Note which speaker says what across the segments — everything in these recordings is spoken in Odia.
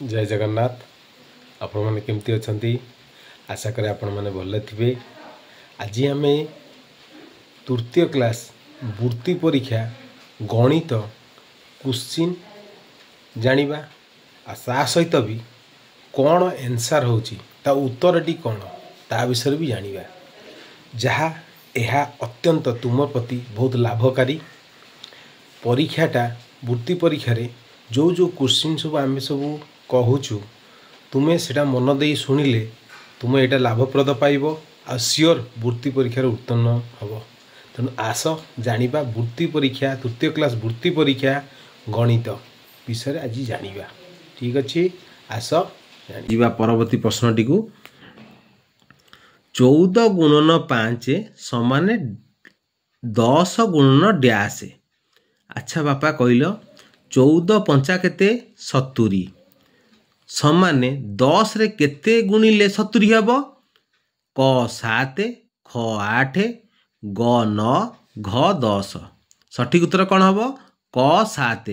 Speaker 1: जय जगन्नाथ। आपण मैंने केमती अच्छा आशा करे आपण मैंने भल थे। आज आम तृतीय क्लास वृत्ति परीक्षा गणित क्वेश्चन जानिबा ता सहित भी कौन आंसर होची ता उत्तरटी कौन ता विषय भी जानिबा जहाँ यह अत्यंत तुम प्रति बहुत लाभकारी परीक्षाटा वृत्ति परीक्षा जो जो क्वेश्चन सब आम सब कहूँ तुम्हें सेटा मन दे शुणिले तुम्हें यहाँ लाभप्रद पाइब आ सियोर वृत्ति परीक्षार उत्तीर्ण हम। तेणु आस जानिबा वृत्ति परीक्षा तृतीय क्लास वृत्ति परीक्षा गणित विषय आज जानिबा। ठीक अच्छे आस जानिबा परवर्ती प्रश्नटी को 14 गुणन 5 समान 10 गुणन डैश। अच्छा बापा कहल 14 पंचा केते 70 समान 10 रे केते गुणिले 70 हम क 7 ख 8 ग 9 घ 10। सठिक उत्तर कौन हम क 7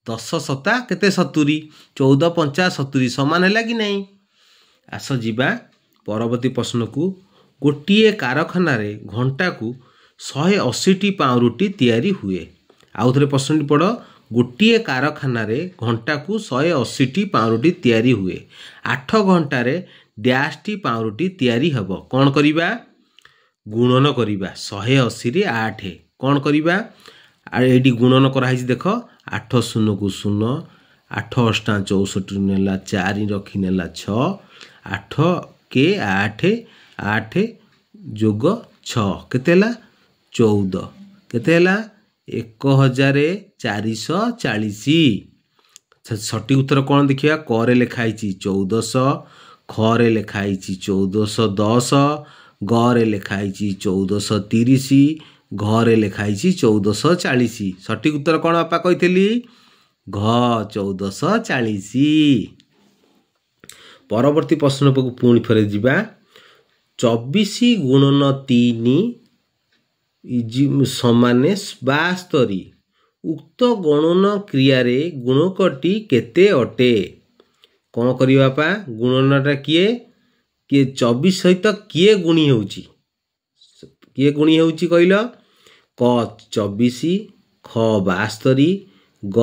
Speaker 1: 10 सता केते 70 14 पंचा 70 समान है कि नहीं। आस जीवा परवर्ती प्रश्न को गोटे कारखाना रे घंटा को 180 पाउरुटी तैयारी हुए। आउ थे प्रश्न पढ़ गोटे कारखाना रे घंटा को 180 पाउरुटी तैयारी हुए 8 घंटे डैश टी पाउरुटी तैयारी हब कौन करिबा गुणन करिबा 180 रे 8 कौन करिबा एडी गुणन कराई देख 8 शून्य को 0 8 अष्टा 64 नेला 4 रखी नेला 6 8 के 8 8 जोग 6 केतेला 14 केतेला 1440। सठिक उत्तर कौन देखिए क लिखाई 1400 ख रे लिखाई 1410 ग रे लिखाई 1430 घ रे लिखाई 1440। सठिक उत्तर कौन बापा कही घ 1440। परवर्ती प्रश्न पुणी फेर जा 24 गुणन 3 समान 72 उक्त गणन क्रिया रे गुणकटी केते अटे कौन करी बापा गुणनटा किए किए 24 सहित किए गुणी होउची किए गुणी होउची कहल क 24 ख 72 ग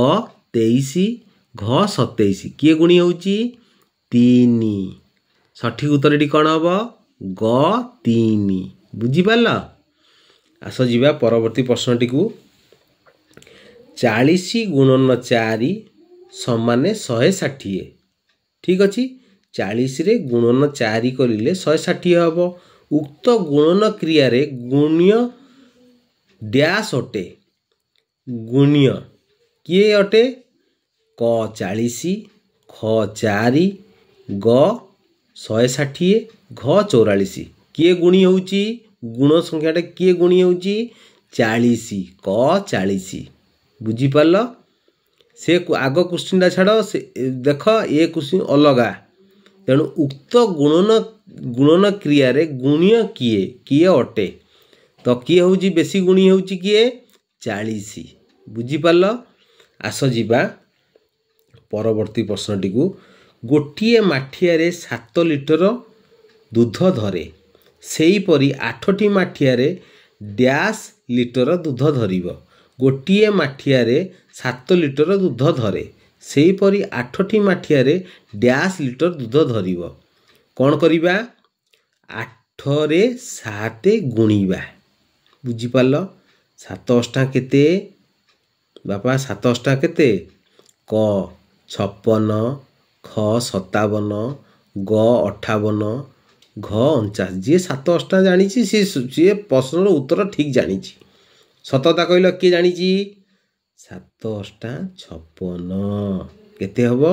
Speaker 1: 23 घ 27 किए गुणी होउची 3। सठिक उत्तर टी कौन हम ग 3 बुझी पारल। आस जीवा परवर्ती प्रश्नटी को 40 गुणन 4 समान 160। ठीक अच्छे 40 रे गुणन 4 करिले 160 हम उक्त गुणन क्रिया रे गुण्य डैश अटे गुण्य किए अटे क 40 ख 4 ग 160 घ 44 किए गुणी होउची गुण संख्याटा किए गुणी होउची 40 क 40 बुझी पारल। से आग क्वेश्चन छाड़ से देख ये क्वेश्चन अलगा तेणु उक्त गुणन क्रिया रे गुण्य किए किए अटे तो किए होउची बेसी गुणी होउची किए 40 बुझी पारल। आस जीवा परवर्ती प्रश्नटी को गोटे माठिया रे 7 लिटर दूध धरे सेहीपरि 8टी माठिया रे डैश लिटर दूध धरिब गोटे माठिया रे 7 लिटर दूध धरे सेहीपरि 8टी माठिया रे डैश लिटर दूध धरिब कौन करिबा 8 रे 7 गुणिबा बुझी पारल 7 अष्टा केते बापा 7 अष्टा केते क 56 ख 57 ग 58 घ 49 जी 7 अष्टा जानी सी प्रश्न उत्तर ठीक जानी सतता कहल किए जानी 7 अष्टा 56 केते हम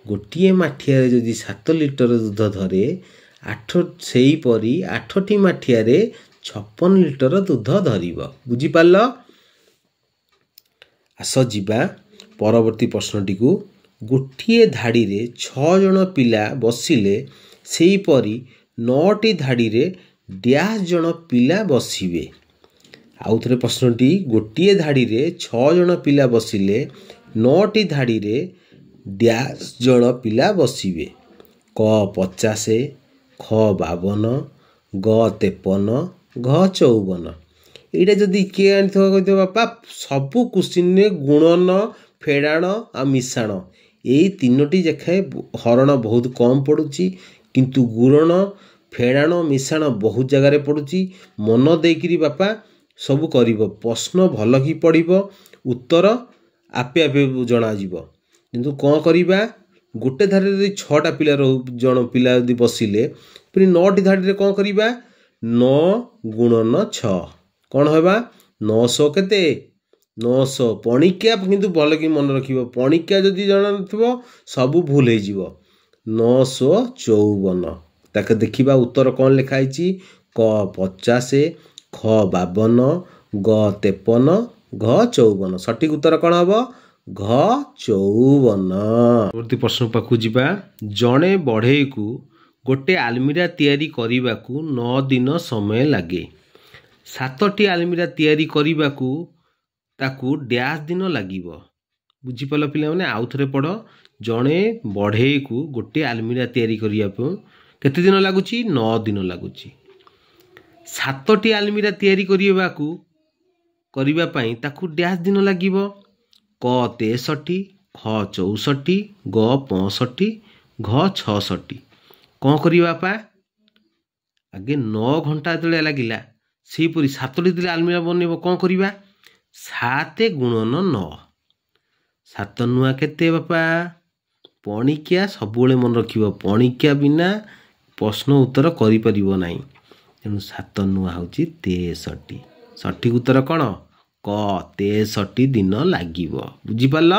Speaker 1: गोटे माठिया रे जदि 7 लिटर दूध धरे 8 सेहीपरि 8टी माठिया रे 56 लिटर दूध धरिब बुझी पारल। आस जीवा परवर्ती प्रश्नटी को गोटे धाड़ी रे 6 जन पिला बसिले सेहीपरि 9टी धाड़ी रे डैश जन पिला बसिबे। आउ थे प्रश्नटी गोटे धाड़ी रे 6 जन पिला बसिले 9टी धाड़ी रे ଡ୍ୟାସ୍ ଜଣ ପିଲା ବସିବେ। କ 50, ଖ 52, ଗ 53, ଘ 54। ଏଇଟା ଯଦି କିଏ ଆଣିଥିବ କହିଥିବ ବାପା ସବୁ କୋଶ୍ଚିନ୍ରେ ଗୁଣନ ଫେଡ଼ାଣ ଆଉ ମିଶାଣ ଏଇ ତିନୋଟି ଲେଖାଏଁ ହରଣ ବହୁତ କମ୍ ପଡ଼ୁଛି, କିନ୍ତୁ ଗୁଣନ ଫେଡ଼ାଣ ମିଶାଣ ବହୁତ ଜାଗାରେ ପଡ଼ୁଛି। ମନ ଦେଇକିରି ବାପା ସବୁ କରିବ, ପ୍ରଶ୍ନ ଭଲ କି ପଡ଼ିବ, ଉତ୍ତର ଆପେ ଆପେ ଜଣାଯିବ। କିନ୍ତୁ କ'ଣ କରିବା, ଗୋଟେ ଧାଡ଼ିରେ ଯଦି 6ଟା ପିଲା ଜଣ ପିଲା ଯଦି ବସିଲେ ପୁଣି 9ଟି ଧାଡ଼ିରେ କ'ଣ କରିବା, 9 ଗୁଣନ 6 କ'ଣ ହେବା 900 କେତେ 900। ପଣିକିଆ କିନ୍ତୁ ଭଲ କି ମନେ ରଖିବ, ପଣିକିଆ ଯଦି ଜଣାନଥିବ ସବୁ ଭୁଲ ହେଇଯିବ। 954। ତାকে ଦେଖିବା ଉତ୍ତର କ'ଣ ଲେଖା ହେଇଛି, କ 50, ଖ 52, ଗ 53, ଘ 54। ସଠିକ୍ ଉତ୍ତର କ'ଣ ହେବ, ଘ 54। ପରବର୍ତ୍ତୀ ପ୍ରଶ୍ନ ପାଖକୁ ଯିବା। ଜଣେ ବଢ଼େଇକୁ ଗୋଟେ ଆଲମିରା ତିଆରି କରିବାକୁ 9 ଦିନ ସମୟ ଲାଗେ। 7ଟି ଆଲମିରା ତିଆରି କରିବାକୁ ତାକୁ ଡ୍ୟାସ୍ ଦିନ ଲାଗିବ। ବୁଝିପାରିଲ ପିଲାମାନେ, ଆଉ ଥରେ ପଢ଼। ଜଣେ ବଢ଼େଇକୁ ଗୋଟେ ଆଲମିରା ତିଆରି କରିବାକୁ କେତେ ଦିନ ଲାଗୁଛି, 9 ଦିନ ଲାଗୁଛି। 7ଟି ଆଲମିରା ତିଆରି କରିବା ପାଇଁ ତାକୁ ଡ୍ୟାସ୍ ଦିନ ଲାଗିବ। କ 63, ଖ 64, ଗ 65, ଘ 66। କ'ଣ କରିବା ବାପା, ଆଗେ 9 ଘଣ୍ଟା ଯେତେବେଳେ ଲାଗିଲା ସେହିପରି 7ଟି ଯେତେବେଳେ ଆଲମିରା ବନେଇବ କ'ଣ କରିବା, 7 ଗୁଣନ 9। 7 ନୂଆ କେତେ ବାପା, ପଣିକିଆ ସବୁବେଳେ ମନେ ରଖିବ, ପଣିକିଆ ବିନା ପ୍ରଶ୍ନ ଉତ୍ତର କରିପାରିବ ନାହିଁ। ତେଣୁ 7 ନୂଆ ହେଉଛି 63। ସଠିକ୍ ଉତ୍ତର କ'ଣ, କ 63 ଦିନ ଲାଗିବ। ବୁଝିପାରିଲ।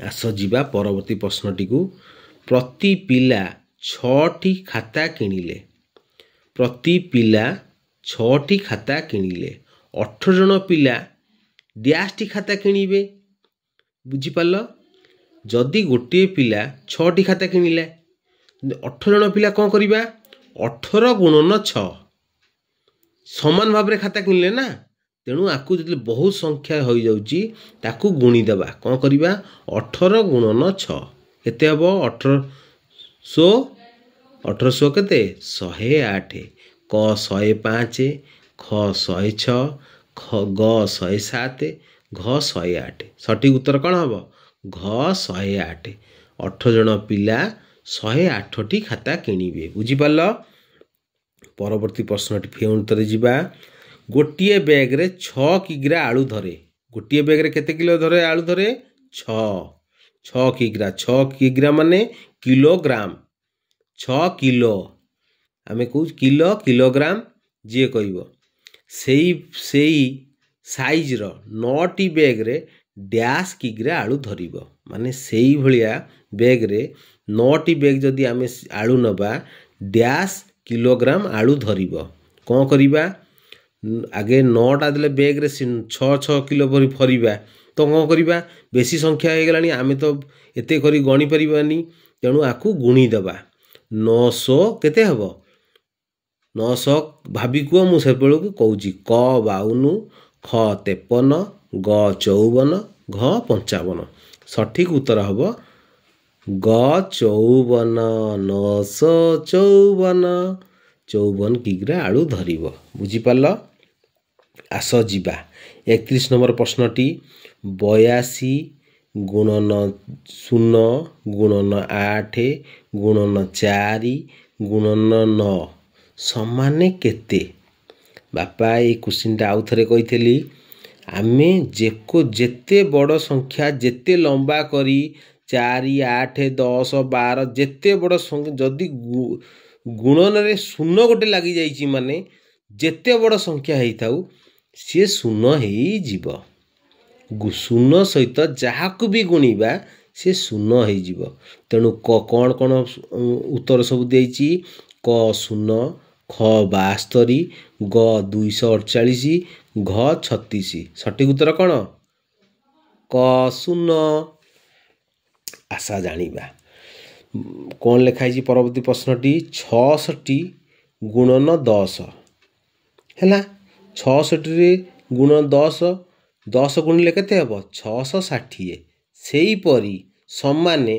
Speaker 1: ଆସ ଯିବା ପରବର୍ତ୍ତୀ ପ୍ରଶ୍ନଟିକୁ। ପ୍ରତି ପିଲା 6ଟି ଖାତା କିଣିଲେ। ପ୍ରତି ପିଲା 6ଟି ଖାତା କିଣିଲେ। 18 ଜଣ ପିଲା ଡ୍ୟାସ୍ଟି ଖାତା କିଣିବେ। ବୁଝିପାରିଲ। ଯଦି ଗୋଟିଏ ପିଲା 6ଟି ଖାତା କିଣିଲେ, 18 ଜଣ ପିଲା କ'ଣ କରିବା, 18 ଗୁଣନ 6 ସମାନ ଭାବରେ ଖାତା କିଣିଲେ ନା, ତେଣୁ ଆକୁ ଯେତେବେଳେ ବହୁତ ସଂଖ୍ୟା ହୋଇଯାଉଛି ତାକୁ ଗୁଣିଦେବା। କ'ଣ କରିବା, 18 ଗୁଣନ 6 କେତେ ହେବ, 1800 କେତେ 108। କ 105, ଖ 106, ଗ 107, ଘ 108। ସଠିକ୍ ଉତ୍ତର କ'ଣ ହେବ, ଘ 108। 18 ଜଣ ପିଲା 108ଟି ଖାତା କିଣିବେ। ବୁଝିପାରିଲ। ପରବର୍ତ୍ତୀ ପ୍ରଶ୍ନଟି ଫେଉଣତରେ ଯିବା। ଗୋଟିଏ ବ୍ୟାଗ୍ରେ 6 କିଗ୍ରା ଆଳୁ ଧରେ। ଗୋଟିଏ ବ୍ୟାଗ୍ରେ କେତେ କିଲୋ ଧରେ ଆଳୁ ଧରେ, 6 କିଗ୍ରା। 6 କିଗ୍ରା ମାନେ କିଲୋଗ୍ରାମ, 6 କିଲୋ ଆମେ କହୁଛୁ କିଲୋ, କିଲୋଗ୍ରାମ ଯିଏ କହିବ। ସେଇ ସାଇଜ୍ର 9ଟି ବ୍ୟାଗ୍ରେ ଡ୍ୟାସ୍ କିଗ୍ରା ଆଳୁ ଧରିବ। ମାନେ ସେଇଭଳିଆ ବ୍ୟାଗ୍ରେ 9ଟି ବ୍ୟାଗ୍ ଯଦି ଆମେ ଆଳୁ ନେବା, ଡ୍ୟାସ୍ କିଲୋଗ୍ରାମ ଆଳୁ ଧରିବ। କ'ଣ କରିବା, ଆଗେ 9ଟା ଦେଲେ ବ୍ୟାଗ୍ରେ 6 କିଲୋ ଭରିବା, ତ କ'ଣ କରିବା, ବେଶୀ ସଂଖ୍ୟା ହେଇଗଲାଣି, ଆମେ ତ ଏତେ କରି ଗଣିପାରିବାନି, ତେଣୁ ଆକୁ ଗୁଣିଦେବା। 900 କେତେ ହେବ, 900 ଭାବି କୁହ, ମୁଁ ସେବେଳକୁ କହୁଛି। କ 52, ଖ 53, ଗ 54, ଘ 55। ସଠିକ୍ ଉତ୍ତର ହେବ ଗ 54। 954 କିଗ୍ରା ଆଳୁ ଧରିବ। ବୁଝିପାରିଲ। ଆସ ଯିବା 31 ନମ୍ବର ପ୍ରଶ୍ନଟି। 82 ଗୁଣନ 0 ଗୁଣନ 8 ଗୁଣନ 4 ଗୁଣନ 9 ସମାନେ କେତେ? ବାପା ଏଇ କୋଶ୍ଚିନ୍ଟା ଆଉ ଥରେ କହିଥିଲି। ଆମେ ଯେତେ ବଡ଼ ସଂଖ୍ୟା ଯେତେ ଲମ୍ବା କରି 4, 8, 10, 12 ଯେତେ ବଡ଼ ସଂଖ୍ୟା, ଯଦି ଗୁଣନରେ 0 ଗୋଟେ ଲାଗିଯାଇଛି ମାନେ ଯେତେ ବଡ଼ ସଂଖ୍ୟା ହେଇଥାଉ ସିଏ 0 ହେଇଯିବ। 0 ସହିତ ଯାହାକୁ ବି ଗୁଣିବା ସେ 0 ହେଇଯିବ। ତେଣୁ କ'ଣ ଉତ୍ତର ସବୁ ଦେଇଛି? କ 0, ଖ 72, ଗ 248, ଘ 36। ସଠିକ୍ ଉତ୍ତର କ'ଣ? କ 0। ଆଶା ଜାଣିବା କ'ଣ ଲେଖା ହେଇଛି ପରବର୍ତ୍ତୀ ପ୍ରଶ୍ନଟି। 66 ଗୁଣନ 10 ହେଲା। 66 ଗୁଣନ 10 ଗୁଣିଲେ କେତେ ହେବ? 660। ସେହିପରି ସମାନେ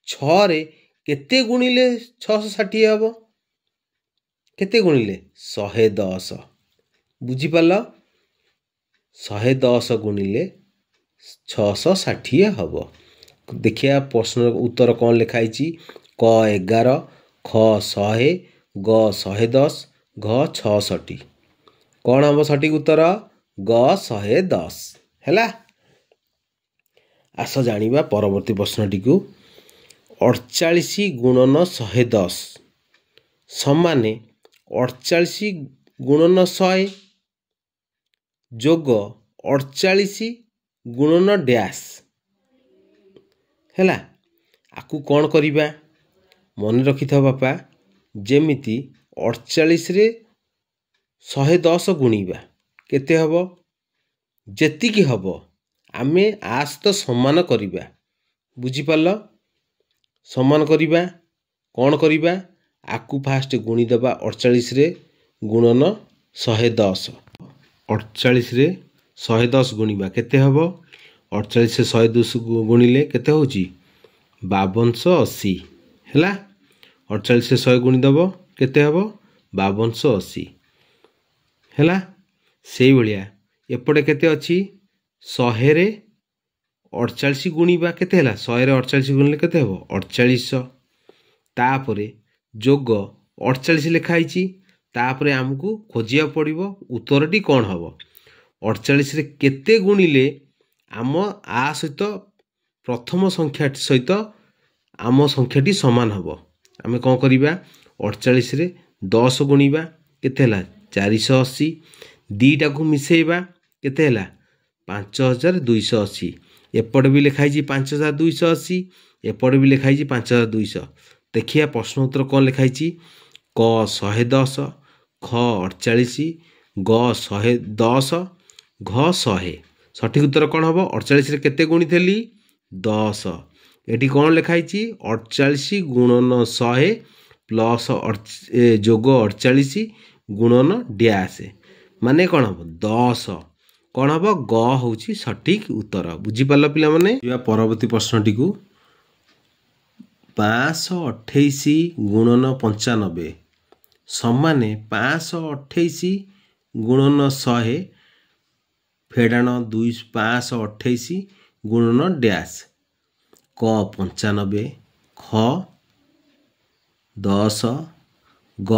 Speaker 1: 6 କେତେ ଗୁଣିଲେ 660 ହେବ? କେତେ ଗୁଣିଲେ? 110। ବୁଝିପାରିଲ? 110 ଗୁଣିଲେ 660 ହେବ। ଦେଖିବା ପ୍ରଶ୍ନର ଉତ୍ତର କ'ଣ ଲେଖା ହେଇଛି? କ 11, ଖ 100, ଗ 110, ଘ 66। କ'ଣ ହେବ ସଠିକ୍ ଉତ୍ତର? ଗ 110 ହେଲା। ଆସ ଜାଣିବା ପରବର୍ତ୍ତୀ ପ୍ରଶ୍ନଟିକୁ। 48 ଗୁଣନ 110 ସମାନେ 48 ଗୁଣନ 100 ଯୋଗ 48 ଗୁଣନ ଡ୍ୟାସ୍ ହେଲା। ଆକୁ କ'ଣ କରିବା? ମନେ ରଖିଥାଅ ବାପା, ଯେମିତି 48ରେ 110 ଗୁଣିବା କେତେ ହେବ? ଯେତିକି ହେବ ଆମେ ଆ ସହିତ ସମାନ କରିବା। ବୁଝିପାରିଲ? ସମାନ କରିବା କ'ଣ କରିବା? ଆକୁ ଫାଷ୍ଟ ଗୁଣିଦେବା 48ରେ ଗୁଣନ 110। 48ରେ 110 ଗୁଣିବା କେତେ ହେବ? 48ରେ 110 ଗୁଣିଲେ କେତେ ହେଉଛି? 5280 ହେଲା। 48ରେ 100 ଗୁଣିଦେବ କେତେ ହେବ? 5280 ହେଲା। ସେଇଭଳିଆ ଏପଟେ କେତେ ଅଛି? 100ରେ 48 ଗୁଣିବା କେତେ ହେଲା? 100ରେ 48 ଗୁଣିଲେ କେତେ ହେବ? 4800। ତାପରେ ଯୋଗ 48 ଲେଖା ହେଇଛି। ତାପରେ ଆମକୁ ଖୋଜିବାକୁ ପଡ଼ିବ ଉତ୍ତରଟି କ'ଣ ହେବ। 48ରେ କେତେ ଗୁଣିଲେ ଆମ ଆ ସହିତ ପ୍ରଥମ ସଂଖ୍ୟାଟି ସହିତ ଆମ ସଂଖ୍ୟାଟି ସମାନ ହେବ? ଆମେ କ'ଣ କରିବା? 48ରେ 10 ଗୁଣିବା କେତେ ହେଲା? 480। ଦୁଇଟାକୁ ମିଶାଇବା କେତେ ହେଲା? 5280। ଏପଟେ ବି ଲେଖା ହେଇଛି 5280, ଏପଟେ ବି ଲେଖା ହେଇଛି 5200। ଦେଖିବା ପ୍ରଶ୍ନ ଉତ୍ତର କ'ଣ ଲେଖା ହେଇଛି? କ 110, ଖ 48, ଗ 110, ଘ 100। ସଠିକ୍ ଉତ୍ତର କ'ଣ ହେବ? 48ରେ କେତେ ଗୁଣିଥିଲି? 10। ଏଠି କ'ଣ ଲେଖା ହେଇଛି? 48 ଗୁଣନ 100 ପ୍ଲସ୍ ଯୋଗ 48 ଗୁଣନ ଡ୍ୟାସ୍ ମାନେ କ'ଣ ହେବ? 10। କ'ଣ ହେବ? ଗ ହେଉଛି ସଠିକ୍ ଉତ୍ତର। ବୁଝିପାରିଲ ପିଲାମାନେ? ପରବର୍ତ୍ତୀ ପ୍ରଶ୍ନଟିକୁ। 528 ଗୁଣନ 95 ସମାନେ 528 ଗୁଣନ 100 ଫେଡ଼ାଣ 528 ଗୁଣନ ଡ୍ୟାସ୍। କ 95, ଖ 10, ଗ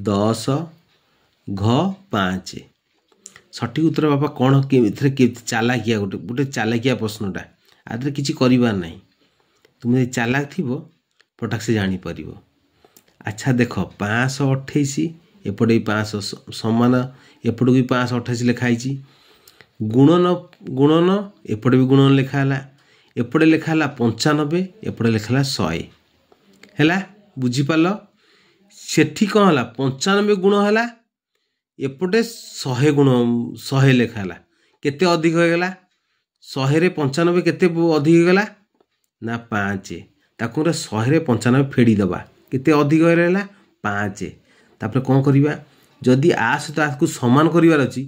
Speaker 1: 10, ଘ 5। ସଠିକ୍ ଉତ୍ତର ବାପା କ'ଣ? ଏଥିରେ ଚାଲାକିଆ ଗୋଟେ ଚାଲାକିଆ ପ୍ରଶ୍ନଟା। ଆଦେହରେ କିଛି କରିବାର ନାହିଁ। ତୁମେ ଯଦି ଚାଲାକ ଥିବ ଫଟାକ୍ ସେ ଜାଣିପାରିବ। ଆଚ୍ଛା ଦେଖ, 528 ଏପଟେ ବି 500 ସମାନ, ଏପଟକୁ ବି 528 ଲେଖା ହେଇଛି। ଗୁଣନ ଗୁଣନ ଏପଟେ ବି ଗୁଣନ ଲେଖା ହେଲା। ଏପଟେ ଲେଖା ହେଲା 95, ଏପଟେ ଲେଖା ହେଲା 100 ହେଲା। ବୁଝିପାରିଲ? ସେଠି କ'ଣ ହେଲା? 95 ଗୁଣ ହେଲା, ଏପଟେ 100 ଗୁଣ 100 ଲେଖା ହେଲା। କେତେ ଅଧିକ ହେଇଗଲା? 100ରେ 95 କେତେ ଅଧିକ ହେଇଗଲା? ନା 5। ତାକୁ 100ରେ 95 ଫେଡ଼ିଦେବା। କେତେ ଅଧିକ ହେଲା? 5। ତାପରେ କ'ଣ କରିବା? ଯଦି ଆ ସହିତ ଆକୁ ସମାନ କରିବାର ଅଛି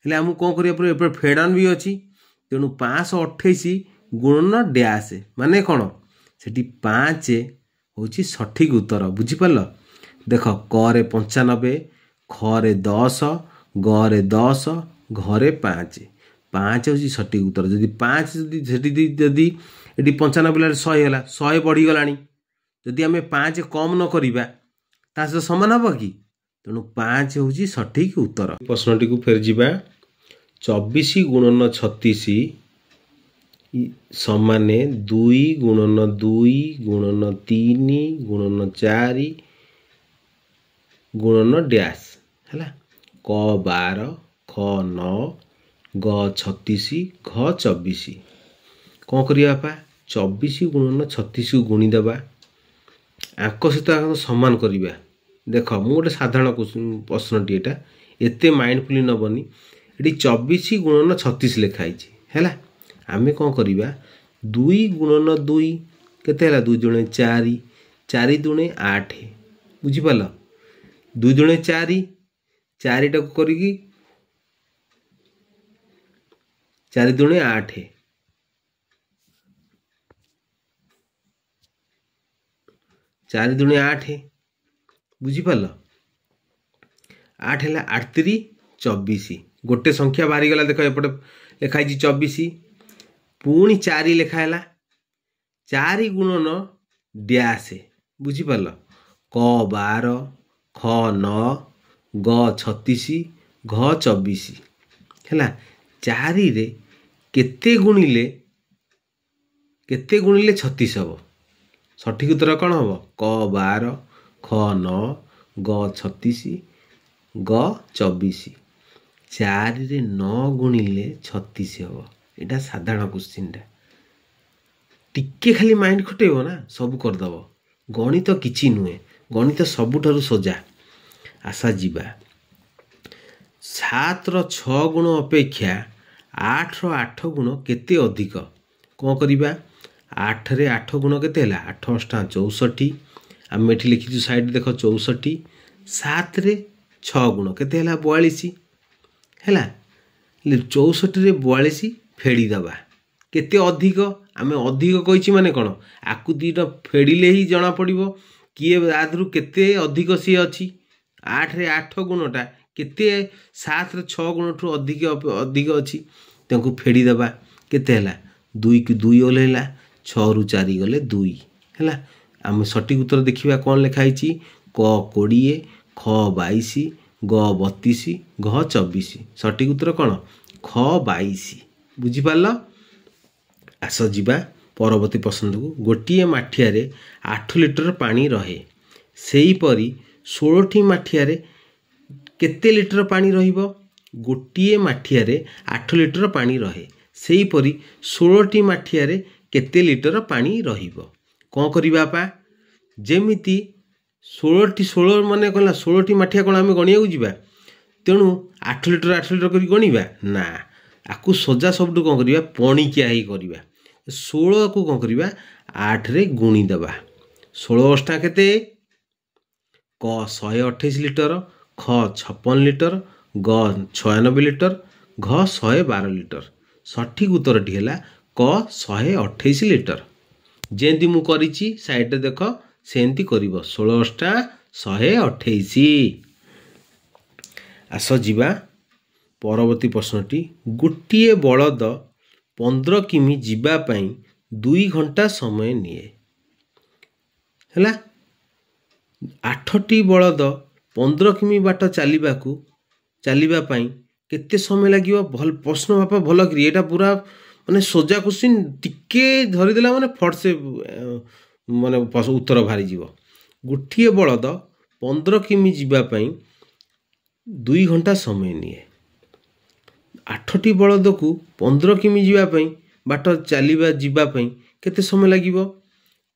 Speaker 1: ହେଲେ ଆମକୁ କ'ଣ କରିବାକୁ ପଡ଼ିବ? ଏପଟେ ଫେଡ଼ାଣ ବି ଅଛି। ତେଣୁ 528 ଗୁଣନ ଡ୍ୟାସ୍ ମାନେ କ'ଣ? ସେଠି 5 ହେଉଛି ସଠିକ୍ ଉତ୍ତର। ବୁଝିପାରିଲ? ଦେଖ, କରେ 95, ଖରେ 10, ଗରେ 10, ଘରେ 5। 5 ହେଉଛି ସଠିକ୍ ଉତ୍ତର। ଯଦି 5 ଯଦି ଏଠି 95 ବେଳେ 100 ହେଲା, 100 ବଢ଼ିଗଲାଣି। ଯଦି ଆମେ 5 କମ୍ ନ କରିବା ତା ସହିତ ସମାନ ହେବ କି? ତେଣୁ 5 ହେଉଛି ସଠିକ୍ ଉତ୍ତର। ପ୍ରଶ୍ନଟିକୁ ଫେରିଯିବା। 24 ଗୁଣନ 36 ସମାନେ 2 ଗୁଣନ 2 ଗୁଣନ 3 ଗୁଣନ 4 ଗୁଣନ ଡ୍ୟାସ୍ ହେଲା। କ 12, ଖ 9, ଗ 36, ଘ 24। କ'ଣ କରିବା ବାପା? 24 ଗୁଣନ 36କୁ ଗୁଣିଦେବା। ଆଙ୍କ ସହିତ ସମାନ କରିବା। ଦେଖ, ମୁଁ ଗୋଟେ ସାଧାରଣ ପ୍ରଶ୍ନଟି, ଏଇଟା ଏତେ ମାଇଣ୍ଡଫୁଲି ନେବନି। ଏଠି 24 ଗୁଣନ 36 ଲେଖା ହେଇଛି ହେଲା। ଆମେ କ'ଣ କରିବା? 2 ଗୁଣନ 2 କେତେ ହେଲା? 2 ଦୁଣେ 4, 4 ଦୁଣେ 8। ବୁଝିପାରିଲ? 2 ଦୁଣେ 4, 4ଟାକୁ କରିକି 4 ଦୁଣେ 8। 4 दूनी 8 बुझिपाल 8 है 8 3 24 गोटे संख्या बाहरी गला देख एपटे लिखाई 24 पुणी 4 लिखाला 4 गुणन डैश बुझिपाल क 12 ख 9 ग 36 घ 24 है 4 रे केते गुणिले 36 हम सठिक उत्तर कौन हम क 12 ख 9 ग 36 ग 24 4 रे 9 गुणिले 36 हम यहाँ साधारण क्वेश्चन टा टिके खाली माइंड खटेब ना सब करदेव गणित किछि नुहे गणित सबुठारु सोजा आशा जीवा 7 रो 6 गुण अपेक्षा 8 रो 8 गुण केते अधिक कौन करिबा 8 रे 8 गुण केते हला 8 अष्टा 64 आम एठी लिखिछु साइड देख 64 7 रे 6 गुण केते हला 42 हैला 64 रे 42 फेड़ी दबा केते अधिक आमे अधिक कहिछि माने कोन आकु दीटा फेड़िले ही जना पड़िबो किए आदरु केते अधिक सी अछि 8 रे 8 गुणटा केते 7 रे 6 गुण ठु अधिक अछि तांको फेड़ी दबा केते हला 2 की 2 ओलेला 6 रु 4 गले 2 हैला आम सटीक उत्तर देखिबा कोन लिखाई छि क 20 ख 22 ग 32 घ 24 सटीक उत्तर कोन ख 22 बुझी पारला आस जीवा परवर्ती प्रश्न को गोटे माठिया 8 लिटर पानी रहे सेही परी 16 माठिया केते लिटर पानी रहिबो गोटे माठिया 8 लिटर पानी रहे सेही परी 16 माठिया केते लिटर पानी रहिबो कौन करिबा पा जेमिति 16 माने कहला 16 माठिया कोन आमे गणिया जीवा तेणु 8 लिटर करी गणिबा ना आकु सजा सबटु कौन करिबा पणिकिया ही करिबा 16 को कौन करिबा 8 रे गुणी दबा 16 अष्टा केते क 128 लिटर ख 56 लिटर ग 96 लिटर घ 112 लिटर सठिक उत्तर टी हैला क 128 लिटर जेंती मु करिछि साइड रे देख सेंती करिवो 16 अष्टा 128 आस जीवा परवर्ती प्रश्नटी गोटिए बलद 15 किमी जीवा पाई 2 घंटा समय निए हैला 8टी बलद 15 किमी बाट चलिबा पाई केते समय लागिवो भल प्रश्न बापा भल करी एटा पूरा माने सोजा क्वेश्चन टिके धरि देला माने फट से माने उत्तर भारी जीवो गोटिए बलद 15 किमी जीवा पाई 2 घंटा समय निए 8टी बलद को 15 किमी जीवा पाई बाट चलिबा जीवा पाई केते समय लागिवो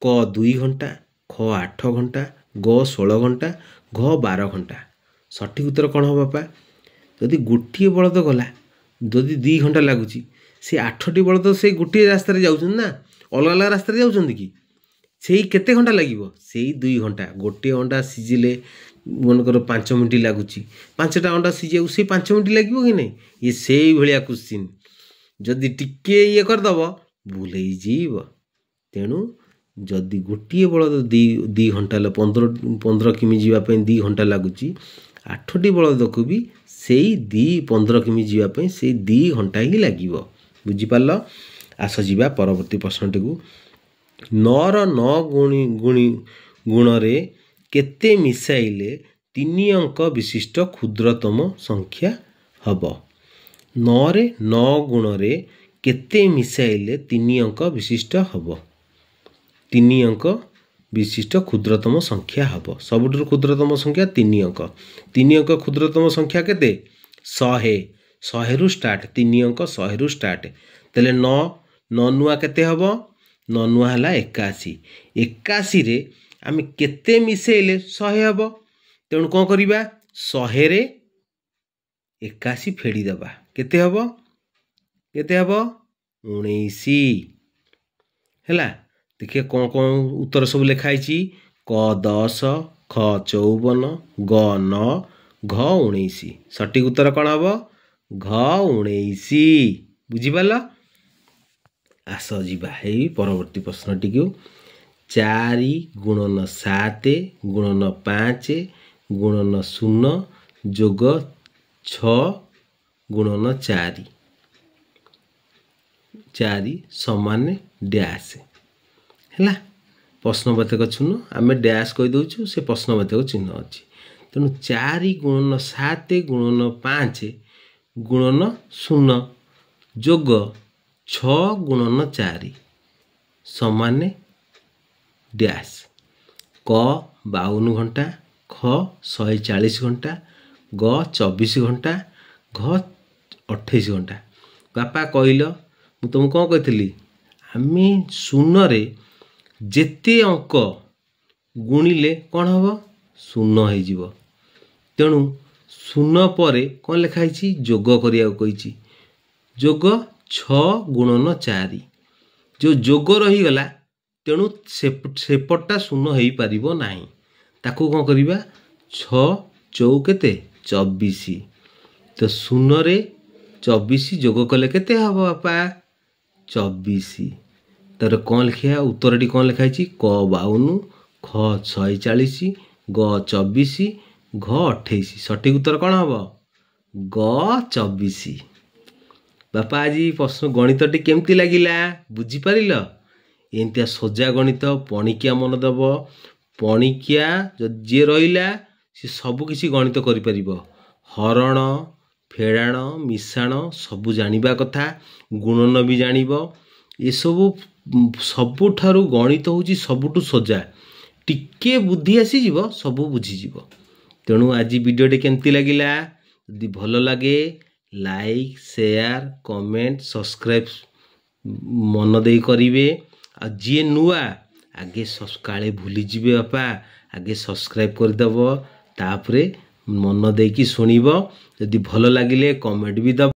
Speaker 1: क 2 घंटा ख 8 घंटा ग 16 घंटा घ 12 घंटा सठिक उत्तर कौन हो बापा जदि गोटे बलद गला जदि 2 घंटा लगुच से 8टी बलद से गोटे रास्ता जाऊँ ना अलग अलग रास्ता जाऊँ कि से केते घंटा लगे से 2 घंटा गोटे अंडा सिझिले मनकर 5 मिनट लगुच 5टा अंडा सिझे से 5 मिनट लगे कि नहीं ये से भाया क्वेश्चन जदि टिके ये करदेव भूल हो तेणु जदि गोटे बलद 2 घंटा 15 किमी जीवाई 2 घंटा लगुच 8टी बलद को भी से 15 किमी जीवाई से 2 घंटा ही लगे बुझिपाल आस जीवा परवर्ती प्रश्नटी को 9 गुण रे केते मिसाइले 3 अंक विशिष्ट क्षुद्रतम संख्या हब 9 रे 9 गुण रे केते मिसाइले 3 अंक विशिष्ट हब 3 अंक विशिष्ट क्षुद्रतम संख्या हब सबुठु क्षुद्रतम संख्या 3 अंक क्षुद्रतम संख्या केते 100 रु स्टार्ट 3 अंक 100 रु स्टार्ट तेले 9 नुआ केते हब 9 नुआ हला 81 रे आमे केते मिसेले 100 हब तेणु कौन करिबा 100 रे 81 फेड़ी दबा केते हब 19 हैला देखिए कौन कौन उत्तर सब लिखाई क 10 ख 54 ग 9 घ 19 सटीक उत्तर कौन हम घ 19 बुझिपाल आस जीवा हे परवर्ती प्रश्नटी को 4 ଗୁଣନ 7 ଗୁଣନ 5 ଗୁଣନ 0 ଯୋଗ 6 ଗୁଣନ 4 ସମାନ ଡ୍ୟାସ୍ ହେଲା। ପ୍ରଶ୍ନବାଚକ ଚିହ୍ନ ଆମେ ଡ୍ୟାସ୍ କହିଦେଉଛୁ, ସେ ପ୍ରଶ୍ନବାଚକ ଚିହ୍ନ ଅଛି। ତେଣୁ 4 ଗୁଣନ 7 ଗୁଣନ 5 ଗୁଣନ 0 ଯୋଗ 6 ଗୁଣନ 4 ସମାନେ ଡ୍ୟାସ୍। କ 52 ଘଣ୍ଟା, ଖ 140 ଘଣ୍ଟା, ଗ 24 ଘଣ୍ଟା, ଘ 28 ଘଣ୍ଟା। ବାପା କହିଲ, ମୁଁ ତୁମକୁ କ'ଣ କହିଥିଲି? ଆମେ ଶୂନରେ ଯେତେ ଅଙ୍କ ଗୁଣିଲେ କ'ଣ ହେବ? 0 ହେଇଯିବ। ତେଣୁ 0 ପରେ କ'ଣ ଲେଖା ହେଇଛି? ଯୋଗ କରିବାକୁ କହିଛି। ଯୋଗ 6 ଗୁଣନ 4 ଯେଉଁ ଯୋଗ ରହିଗଲା, ତେଣୁ ସେପଟଟା 0 ହେଇପାରିବ ନାହିଁ। ତାକୁ କ'ଣ କରିବା? 6 ଚଉ କେତେ? 24। ତ 0ରେ 24 ଯୋଗ କଲେ କେତେ ହେବ ବାପା? 24। ତାର କ'ଣ ଲେଖିବା? ଉତ୍ତରଟି କ'ଣ ଲେଖା ହେଇଛି? କ 52, ଖ 140, ଗ 24, ଘ 28। ସଠିକ୍ ଉତ୍ତର କ'ଣ ହେବ? ଗ 24। ବାପା ଆଜି ପ୍ରଶ୍ନ ଗଣିତଟି କେମିତି ଲାଗିଲା? ବୁଝିପାରିଲ? ଏମିତିଆ ସଜା ଗଣିତ ପଣିକିଆ ମନେ ଦେବ। ପଣିକିଆ ଯିଏ ରହିଲା ସେ ସବୁକିଛି ଗଣିତ କରିପାରିବ। ହରଣ, ଫେଡ଼ାଣ, ମିଶାଣ ସବୁ ଜାଣିବା କଥା। ଗୁଣନ ବି ଜାଣିବ। ଏସବୁ ସବୁଠାରୁ ଗଣିତ ହେଉଛି ସବୁଠୁ ସଜା। ଟିକେ ବୁଦ୍ଧି ଆସିଯିବ, ସବୁ ବୁଝିଯିବ। ତେଣୁ ଆଜି ଭିଡ଼ିଓଟି କେମିତି ଲାଗିଲା? ଯଦି ଭଲ ଲାଗେ ଲାଇକ୍, ସେୟାର, କମେଣ୍ଟ, ସବସ୍କ୍ରାଇବ୍ ମନ ଦେଇ କରିବେ। ଆଉ ଯିଏ ନୂଆ ଆଗେ କାଳେ ଭୁଲିଯିବେ ବାପା, ଆଗେ ସବସ୍କ୍ରାଇବ୍ କରିଦେବ, ତାପରେ ମନ ଦେଇକି ଶୁଣିବ। ଯଦି ଭଲ ଲାଗିଲେ କମେଣ୍ଟ ବି ଦେବ।